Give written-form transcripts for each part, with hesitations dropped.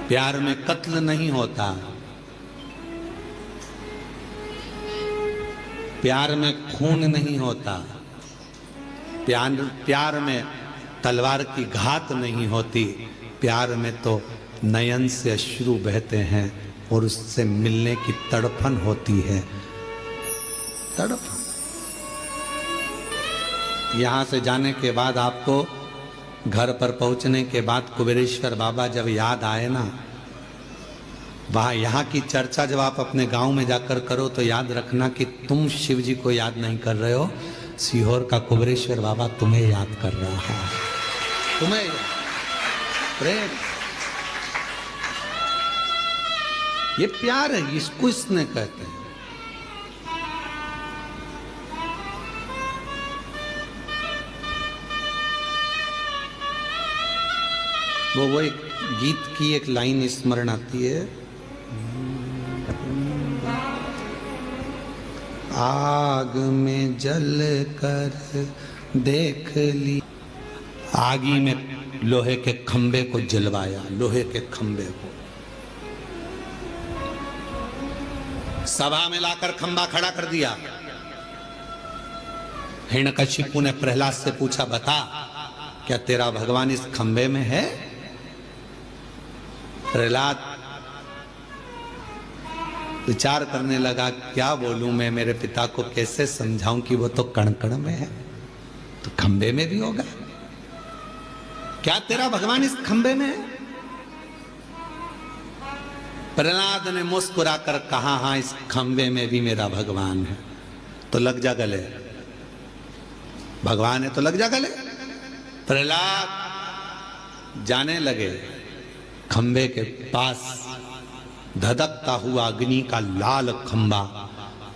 प्यार में कत्ल नहीं होता, प्यार में खून नहीं होता, प्यार में तलवार की घात नहीं होती, प्यार में तो नयन से अश्रु बहते हैं और उससे मिलने की तड़पन होती है। तड़पन। यहां से जाने के बाद आपको घर पर पहुंचने के बाद कुबेरेश्वर बाबा जब याद आए ना, वहां यहाँ की चर्चा जब आप अपने गांव में जाकर करो तो याद रखना कि तुम शिव जी को याद नहीं कर रहे हो, सीहोर का कुबेरेश्वर बाबा तुम्हें याद कर रहा है। तुम्हें प्रेम, ये प्यार है, इसको इसने कहते हैं। वो एक गीत की एक लाइन स्मरण आती है, आग में जल कर देख ली, आगी में लोहे के खंबे को जलवाया, लोहे के खंबे को सभा में लाकर खंबा खड़ा कर दिया। हिरण्यकशिपु ने प्रहलाद से पूछा, बता क्या तेरा भगवान इस खंबे में है? प्रहलाद विचार करने लगा, क्या बोलूं मैं, मेरे पिता को कैसे समझाऊं कि वो तो कण कण में है, तो खंबे में भी होगा। क्या तेरा भगवान इस खंबे में है? प्रहलाद ने मुस्कुराकर कहा, हां इस खंबे में भी मेरा भगवान है। तो लग जा गले, भगवान है तो लग जा गले। प्रहलाद जाने लगे, खंबे के पास धधकता हुआ अग्नि का लाल खंबा,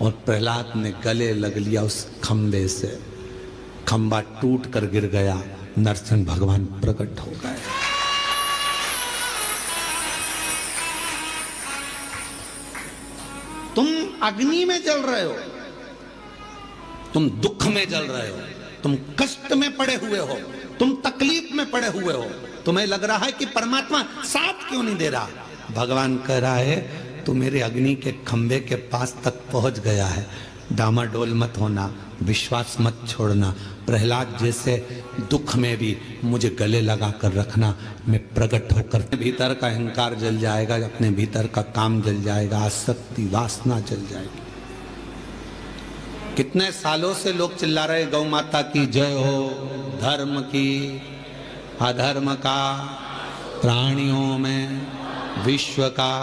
और प्रहलाद ने गले लग लिया उस खंबे से। खंबा टूट कर गिर गया, नरसिंह भगवान प्रकट हो गए। तुम अग्नि में जल रहे हो, तुम दुख में जल रहे हो, तुम कष्ट में पड़े हुए हो, तुम तकलीफ में पड़े हुए हो, तुम्हें लग रहा है कि परमात्मा साथ क्यों नहीं दे रहा। भगवान कह रहा है तू मेरे अग्नि के खंबे के पास तक पहुंच गया है, डामाडोल मत होना, विश्वास मत छोड़ना। प्रहलाद जैसे दुख में भी मुझे गले लगा कर रखना, मैं प्रकट होकर भीतर का अहंकार जल जाएगा, अपने भीतर का काम जल जाएगा, आसक्ति वासना जल जाएगी। कितने सालों से लोग चिल्ला रहे गौ माता की जय हो, धर्म की, अधर्म का, प्राणियों में, विश्व का।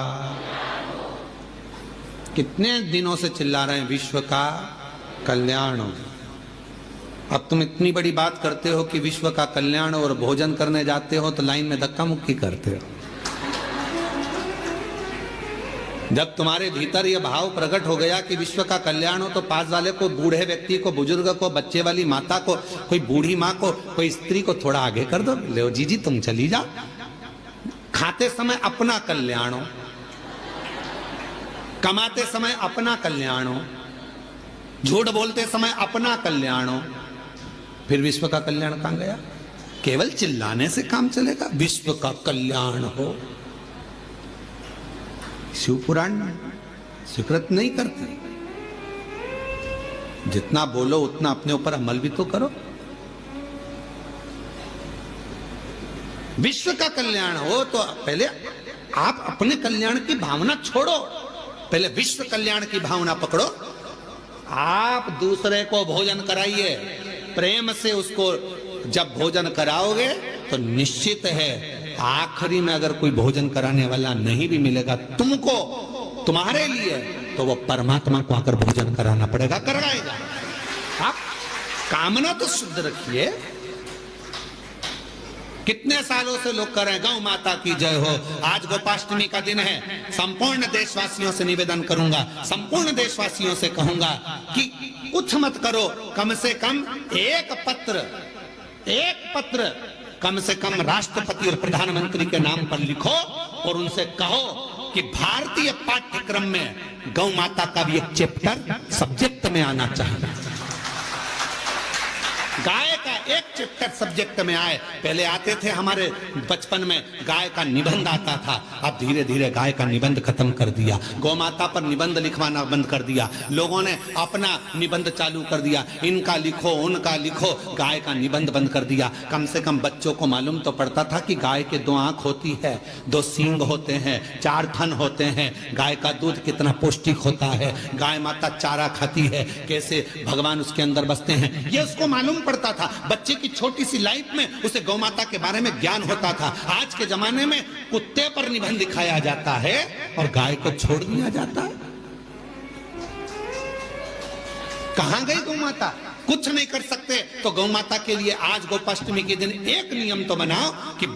कितने दिनों से चिल्ला रहे हैं विश्व का कल्याण हो। अब तुम इतनी बड़ी बात करते हो कि विश्व का कल्याण, और भोजन करने जाते हो तो लाइन में धक्का मुक्की करते हो। जब तुम्हारे भीतर यह भाव प्रकट हो गया कि विश्व का कल्याण हो, तो पास वाले को, बूढ़े व्यक्ति को, बुजुर्ग को, बच्चे वाली माता को, कोई बूढ़ी माँ को, कोई स्त्री को थोड़ा आगे कर दो, ले जी तुम चली जाओ। खाते समय अपना कल्याण हो, कमाते समय अपना कल्याण हो, झूठ बोलते समय अपना कल्याण हो, फिर विश्व का कल्याण कहां गया? केवल चिल्लाने से काम चलेगा? विश्व का कल्याण हो। शिव पुराण स्वीकृत नहीं करते। जितना बोलो उतना अपने ऊपर अमल भी तो करो। विश्व का कल्याण हो तो पहले आप अपने कल्याण की भावना छोड़ो, पहले विश्व कल्याण की भावना पकड़ो। आप दूसरे को भोजन कराइए, प्रेम से उसको जब भोजन कराओगे तो निश्चित है आखिरी में अगर कोई भोजन कराने वाला नहीं भी मिलेगा तुमको, तुम्हारे लिए, तो वो परमात्मा को आकर भोजन कराना पड़ेगा, कराएगा। आप कामना तो शुद्ध रखिए। कितने सालों से लोग कर रहे हैं गौ माता की जय हो। आज गोपाष्टमी का दिन है, संपूर्ण देशवासियों से निवेदन करूंगा, संपूर्ण देशवासियों से कहूंगा कि कुछ मत करो, कम से कम एक पत्र कम से कम राष्ट्रपति और प्रधानमंत्री के नाम पर लिखो और उनसे कहो कि भारतीय पाठ्यक्रम में गौ माता का भी एक चैप्टर सब्जेक्ट में आना चाहिए। गाय का एक चैप्टर सब्जेक्ट में आए। पहले आते थे हमारे बचपन में गाय का निबंध आता था, अब धीरे धीरे गाय का निबंध खत्म कर दिया, गौ माता पर निबंध लिखवाना बंद कर दिया, लोगों ने अपना निबंध चालू कर दिया, इनका लिखो उनका लिखो, गाय का निबंध बंद कर दिया। कम से कम बच्चों को मालूम तो पड़ता था कि गाय के 2 आंख होती है, 2 सींग होते हैं, 4 थन होते हैं, गाय का दूध कितना पौष्टिक होता है, गाय माता चारा खाती है, कैसे भगवान उसके अंदर बसते हैं, ये उसको मालूम पड़ता था। बच्चे की छोटी सी लाइफ में उसे गौ माता के बारे में ज्ञान होता था। आज के जमाने में कुत्ते पर निबंध लिखाया जाता है और गाय को छोड़ दिया जाता है। कहां गई गौ माता? कुछ नहीं कर सकते तो गौ माता के लिए आज गोपाष्टमी के दिन एक नियम तो बनाओ कि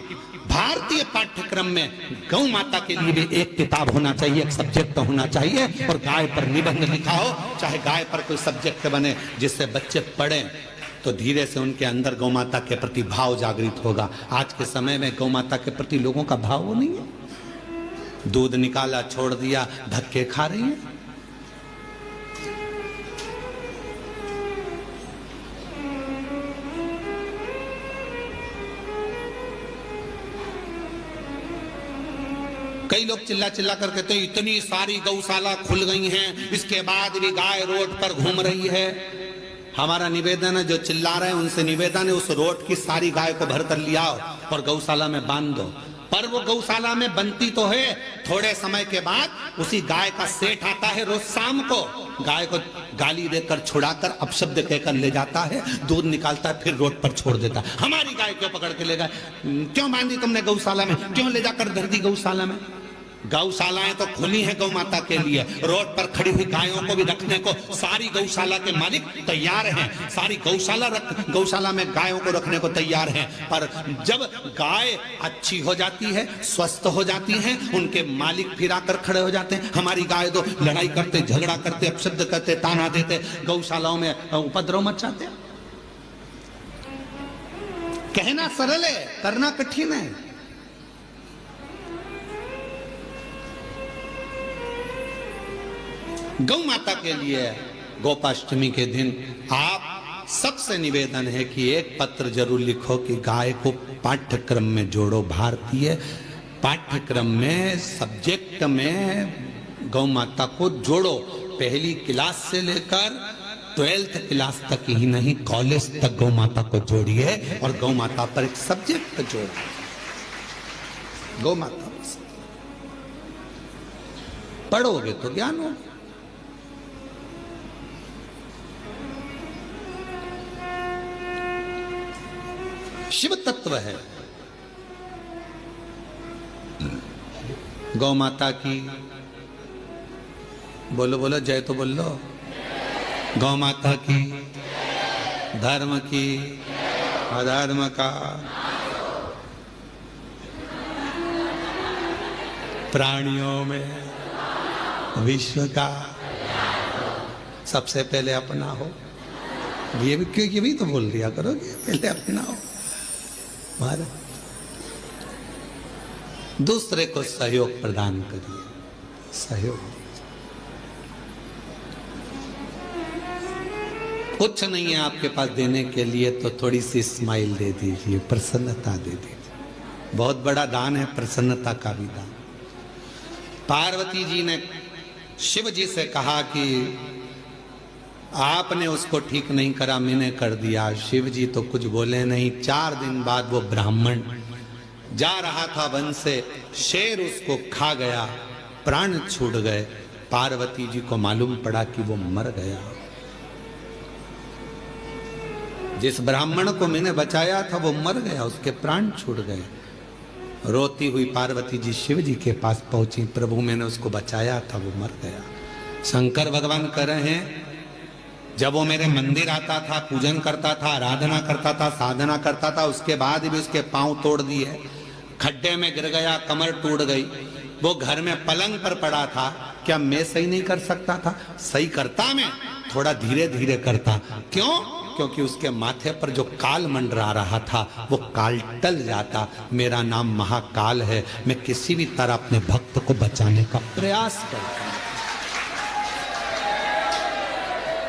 भारतीय पाठ्यक्रम में गौ माता के लिए भी एक किताब होना चाहिए, एक सब्जेक्ट होना चाहिए, और गाय पर निबंध लिखा हो, चाहे गाय पर कोई सब्जेक्ट बने, जिससे बच्चे पढ़ें तो धीरे से उनके अंदर गौ माता के प्रति भाव जागृत होगा। आज के समय में गौ माता के प्रति लोगों का भाव वो नहीं है, दूध निकाला छोड़ दिया, धक्के खा रही है। कई लोग चिल्ला चिल्ला कर कहते हैं इतनी सारी गौशाला खुल गई हैं, इसके बाद भी गाय रोड पर घूम रही है। हमारा निवेदन है, जो चिल्ला रहे हैं उनसे निवेदन है, उस रोड की सारी गाय को भर कर लिया और गौशाला में बांध दो। पर वो गौशाला में बनती तो है, थोड़े समय के बाद उसी गाय का सेठ आता है, रोज शाम को गाय को गाली देकर छुड़ाकर अपशब्द कहकर ले जाता है, दूध निकालता है, फिर रोड पर छोड़ देता है। हमारी गाय क्यों पकड़ के ले गए, क्यों बांधी तुमने गौशाला में, क्यों ले जाकर धर दी गौशाला में? गौशालाएं तो खुली हैं गौ माता के लिए, रोड पर खड़ी हुई गायों को भी रखने को सारी गौशाला के मालिक तैयार हैं, सारी गौशाला में गायों को रखने को तैयार हैं। पर जब गाय अच्छी हो जाती है, स्वस्थ हो जाती हैं, उनके मालिक फिर आकर खड़े हो जाते हैं। हमारी गाय तो लड़ाई करते, झगड़ा करते, अपशब्द करते, ताना देते, गौशालाओं में उपद्रव मचाते। कहना सरल है, करना कठिन है। गौ माता के लिए गोपाष्टमी के दिन आप सबसे निवेदन है कि एक पत्र जरूर लिखो कि गाय को पाठ्यक्रम में जोड़ो। भारतीय पाठ्यक्रम में, सब्जेक्ट में गौ माता को जोड़ो। पहली क्लास से लेकर 12th क्लास तक ही नहीं, कॉलेज तक गौ माता को जोड़िए और गौ माता पर एक सब्जेक्ट जोड़िए। गौ माता पढ़ोगे तो ज्ञान होगा। शिव तत्व है। गौ माता की बोलो बोलो जय तो बोल लो। गौ माता की, धर्म की, अधर्म का, प्राणियों में, विश्व का, सबसे पहले अपना हो। ये भी क्यों, ये भी तो बोल दिया करोगे, पहले अपना हो। दूसरे को सहयोग प्रदान करिए, सहयोग। कुछ नहीं है आपके पास देने के लिए तो थोड़ी सी स्माइल दे दीजिए, प्रसन्नता दे दीजिए। बहुत बड़ा दान है प्रसन्नता का भी दान। पार्वती जी ने शिव जी से कहा कि आपने उसको ठीक नहीं करा, मैंने कर दिया। शिव जी तो कुछ बोले नहीं। 4 दिन बाद वो ब्राह्मण जा रहा था वन से, शेर उसको खा गया, प्राण छूट गए। पार्वती जी को मालूम पड़ा कि वो मर गया। जिस ब्राह्मण को मैंने बचाया था वो मर गया, उसके प्राण छूट गए। रोती हुई पार्वती जी शिव जी के पास पहुंची, प्रभु मैंने उसको बचाया था, वो मर गया। शंकर भगवान कह रहे हैं, जब वो मेरे मंदिर आता था, पूजन करता था, आराधना करता था, साधना करता था, उसके बाद भी उसके पांव तोड़ दिए, खड्डे में गिर गया, कमर टूट गई, वो घर में पलंग पर पड़ा था, क्या मैं सही नहीं कर सकता था? सही करता, मैं थोड़ा धीरे धीरे करता। क्यों? क्योंकि उसके माथे पर जो काल मंडरा रहा था वो काल टल जाता। मेरा नाम महाकाल है, मैं किसी भी तरह अपने भक्त को बचाने का प्रयास करता हूं।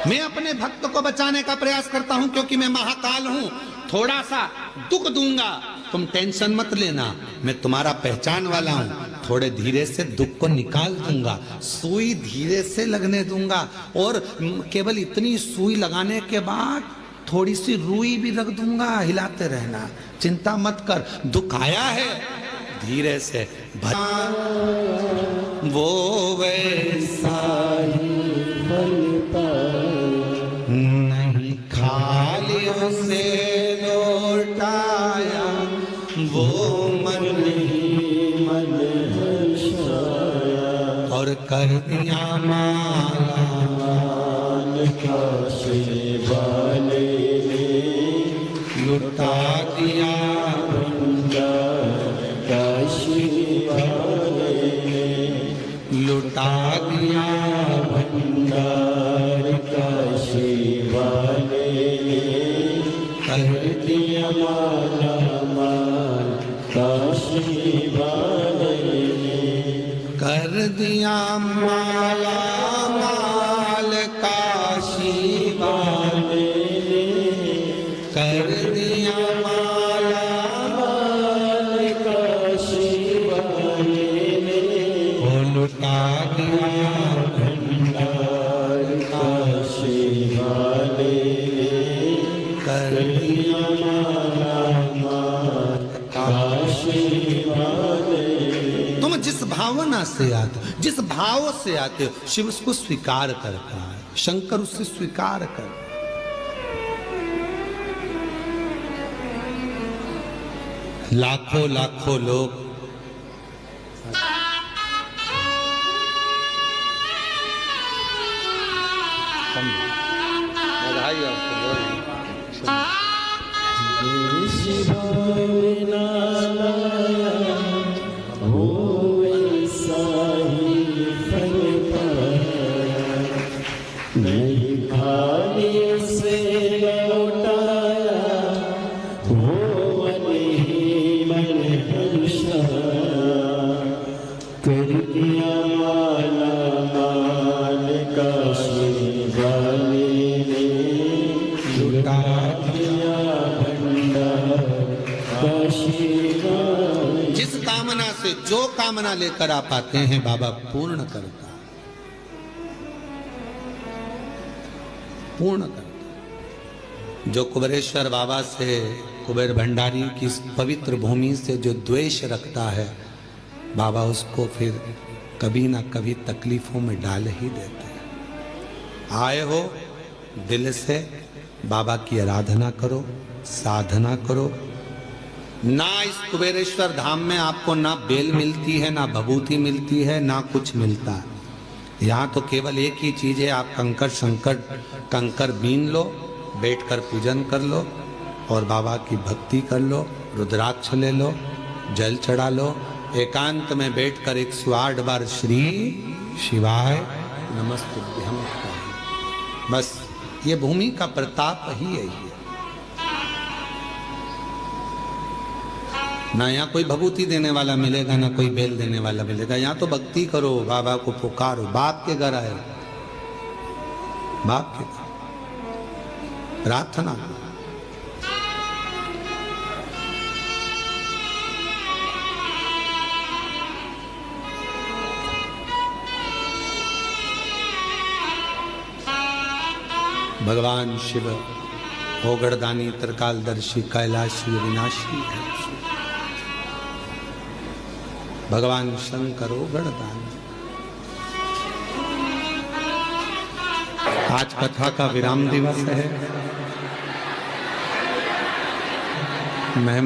मैं अपने भक्त को बचाने का प्रयास करता हूं क्योंकि मैं महाकाल हूं। थोड़ा सा दुख दूंगा, तुम टेंशन मत लेना, मैं तुम्हारा पहचान वाला हूं। थोड़े धीरे से दुख को निकाल दूंगा, सुई धीरे से लगने दूंगा, और केवल इतनी सुई लगाने के बाद थोड़ी सी रुई भी रख दूंगा, हिलाते रहना, चिंता मत कर। दुख आया है, धीरे से वो वैसा ही नहीं खाली उसे लौटाया, वो मन ही मन और कर दिया माला काशी वाले ने लुटा दिया भंडार, काशी वाले ने लुटा दिया भंडार, काशी वाले ने कर दिया माला माल, काशी वाले ने कर दिया माला माल, काशी वाले ने कर दिया माला माल, काशी वाले ने लुटा दिया भंडार, काशी वाले ने कर दिया माला माल, काशी वाले। तुम जिस भावना से आते हो, जिस भाव से आते हो, शिव उसको स्वीकार करता है, शंकर उससे स्वीकार कर। लाखों लाखों लोग बधाई आपको नहीं खाने से लौटाया, वो मन ही मन हर्षाया, कर दिया माला माल, काशी वाले ने लुटा दिया भंडार, काशी वाले। जिस कामना से जो कामना लेकर आप आते हैं, बाबा पूर्ण करता है, पूर्ण करता। जो कुबेरेश्वर बाबा से, कुबेर भंडारी की इस पवित्र भूमि से जो द्वेष रखता है, बाबा उसको फिर कभी ना कभी तकलीफों में डाल ही देते हैं। आए हो दिल से बाबा की आराधना करो, साधना करो। ना इस कुबेरेश्वर धाम में आपको ना बेल मिलती है, ना भभूति मिलती है, ना कुछ मिलता है। यहाँ तो केवल एक ही चीज है, आप कंकर बीन लो, बैठकर पूजन कर लो और बाबा की भक्ति कर लो, रुद्राक्ष ले लो, जल चढ़ा लो, एकांत में बैठकर 108 बार श्री शिवाय नमस्तुभ्यं। बस ये भूमि का प्रताप ही है। ना यहाँ कोई भभूति देने वाला मिलेगा, ना कोई बेल देने वाला मिलेगा। यहाँ तो भक्ति करो, बाबा को पुकारो। बाप के घर आए, बाप के घर प्रार्थना करो। भगवान शिव होगड़दानी, त्रिकालदर्शी, कैलाशी, विनाशी है। भगवान शंकर होगड़दानी। आज कथा का विराम दिवस है। मैं